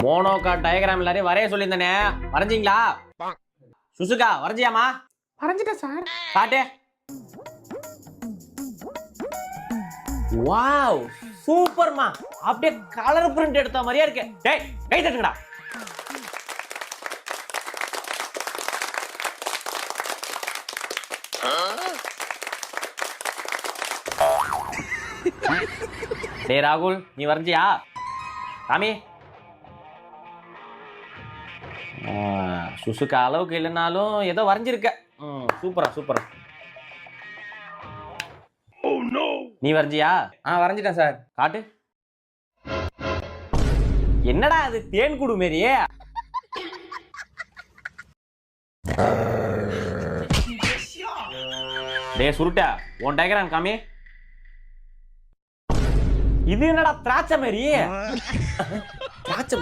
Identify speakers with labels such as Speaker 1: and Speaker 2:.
Speaker 1: மோனோகா diagram எல்லாரையும் வரைய சொல்லியிருந்தனே, வரைஞ்சிங்களா? Shizuka வரைஞ்சியாமா?
Speaker 2: வரைஞ்சிட்டேன் sir.
Speaker 1: காட்டு. வாவ், சூப்பர்மா. அப்படியே கலர் பிரிண்ட் எடுத்த மாதிரியே இருக்கு. டேய், கை தட்டுங்கடா. டேய் ராகுல், நீ வரைஞ்சியா? சாமி. சுசுகா அளவுக்கு இல்லைனாலும் ஏதோ வரைஞ்சிருக்க. சூப்பரா சூப்பரா. நீ வரைஞ்சியா?
Speaker 2: வரைஞ்சிட்டேன் சார்.
Speaker 1: காட்டு. என்னடா அது, தேன் கூடு மாரியே. டேய் சுருட்ட, உன் டயக்ராம் காமி. இது என்னடா திராட்சை மாரி? திராட்சை